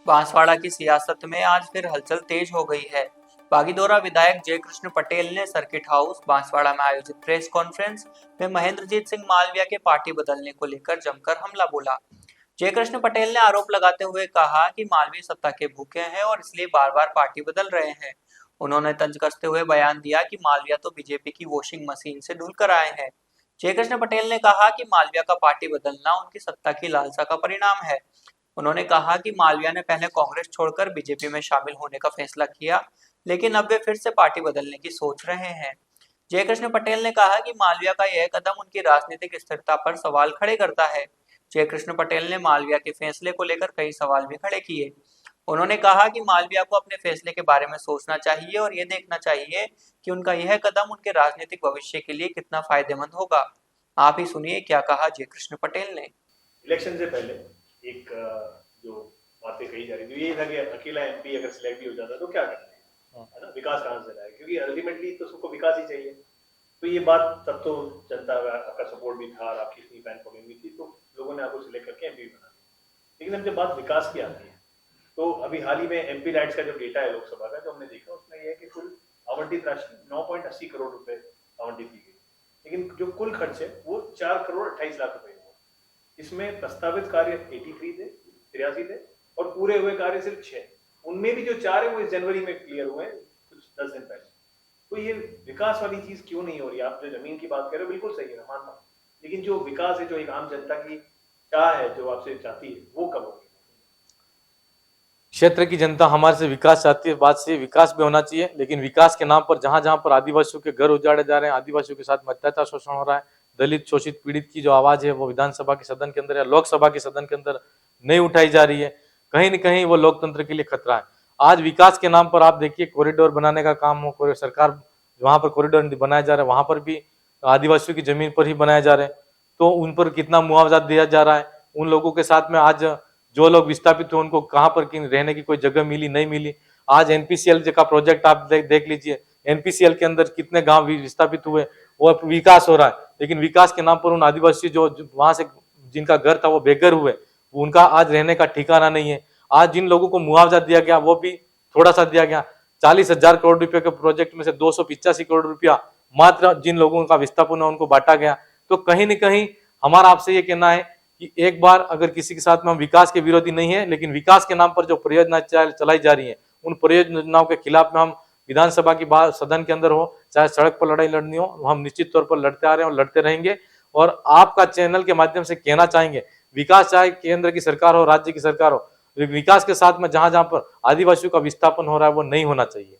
बांसवाड़ा की सियासत में आज फिर हलचल तेज हो गई है। बागीदोरा विधायक जयकृष्ण पटेल ने सर्किट हाउस बांसवाड़ा में आयोजित प्रेस कॉन्फ्रेंस में महेंद्रजीत सिंह मालविया के पार्टी बदलने को लेकर जमकर हमला बोला। जयकृष्ण पटेल ने आरोप लगाते हुए कहा कि मालवीय सत्ता के भूखे हैं और इसलिए बार बार पार्टी बदल रहे हैं। उन्होंने तंज कसते हुए बयान दिया कि मालविया तो बीजेपी की वॉशिंग मशीन से ढुल कर आए हैं। जयकृष्ण पटेल ने कहा कि मालविया का पार्टी बदलना उनकी सत्ता की लालसा का परिणाम है। उन्होंने कहा कि मालविया ने पहले कांग्रेस छोड़कर बीजेपी में शामिल होने का फैसला किया, लेकिन अब वे फिर से पार्टी बदलने की सोच रहे हैं। जयकृष्ण पटेल ने कहा कि मालविया का यह कदम उनकी राजनीतिक स्थिरता पर सवाल खड़े करता है। जयकृष्ण पटेल ने मालविया के फैसले को लेकर कई सवाल भी खड़े किए। उन्होंने कहा कि मालविया को अपने फैसले के बारे में सोचना चाहिए और ये देखना चाहिए कि उनका यह कदम उनके राजनीतिक भविष्य के लिए कितना फायदेमंद होगा। आप ही सुनिए क्या कहा जयकृष्ण पटेल ने। इलेक्शन से पहले एक जो बातें कही जा रही थी ये था कि अकेला एमपी अगर सिलेक्ट भी हो जाता तो क्या करते हैं, है ना, विकास कहाँ से लाए, क्योंकि अल्टीमेटली तो सबको विकास ही चाहिए। तो ये बात तब तो जनता का सपोर्ट भी था और आपकी इतनी फैन फॉलोइंग भी थी, तो लोगों ने आपको सिलेक्ट करके एमपी बना दिया। लेकिन अब जब बात विकास की आती है तो अभी हाल ही में एमपी राइट्स का जो डेटा है लोकसभा का जो हमने देखा उसमें यह है कि कुल आवंटित राशि 9.80 करोड़ रुपए आवंटित की गई, लेकिन जो कुल खर्च है वो 4 करोड़ 28 लाख रुपए हुआ। इसमें प्रस्तावित कार्य 83 थे और पूरे हुए कार्य सिर्फ 6। उनमें भी जो 4 है वो इस जनवरी में क्लियर हुए हैं, कुछ 10 दिन पहले। तो ये विकास वाली चीज क्यों नहीं हो रही? आप जो जमीन की बात कर रहे हो बिल्कुल सही है, मैं मानता हूँ, लेकिन जो विकास है, जो एक आम जनता की चाह है, जो आपसे चाहती है, वो कब होगी? क्षेत्र की जनता हमारे से विकास चाहती है, बात से विकास भी होना चाहिए, लेकिन विकास के नाम पर जहां जहां पर आदिवासियों के घर उजाड़े जा रहे हैं, आदिवासियों के साथ में अत्याचार शोषण हो रहा है, दलित शोषित पीड़ित की जो आवाज है वो विधानसभा के सदन के अंदर या लोकसभा के सदन के अंदर नहीं उठाई जा रही है, कहीं न कहीं वो लोकतंत्र के लिए खतरा है। आज विकास के नाम पर आप देखिए कॉरिडोर बनाने का काम हो, सरकार वहां पर कॉरिडोर बनाया जा रहा है वहां पर भी आदिवासियों की जमीन पर ही बनाया जा रहे हैं, तो उन पर कितना मुआवजा दिया जा रहा है। उन लोगों के साथ में आज जो लोग विस्थापित हुए उनको कहां पर रहने की कोई जगह मिली नहीं मिली। आज एनपीसीएल का प्रोजेक्ट आप देख लीजिए, एनपीसीएल के अंदर कितने गांव विस्थापित हुए, वो विकास हो रहा है, लेकिन विकास के नाम पर उन आदिवासी जो वहां से जिनका घर था वो बेघर हुए, उनका आज रहने का ठिकाना नहीं है। आज जिन लोगों को मुआवजा दिया गया वो भी थोड़ा सा दिया गया। 40,000 करोड़ रुपए के प्रोजेक्ट में से 285 करोड़ रुपया मात्र जिन लोगों का विस्थापन है उनको बांटा गया। तो कहीं न कहीं हमारा आपसे ये कहना है कि एक बार अगर किसी के साथ में हम विकास के विरोधी नहीं है, लेकिन विकास के नाम पर जो परियोजना चलाई जा रही है उन परियोजनाओं के खिलाफ में हम विधानसभा की बात सदन के अंदर हो चाहे सड़क पर लड़ाई लड़नी हो, हम निश्चित तौर पर लड़ते आ रहे हैं और लड़ते रहेंगे। और आपका चैनल के माध्यम से कहना चाहेंगे, विकास चाहे केंद्र की सरकार हो राज्य की सरकार हो, विकास के साथ में जहां जहां पर आदिवासियों का विस्थापन हो रहा है वो नहीं होना चाहिए।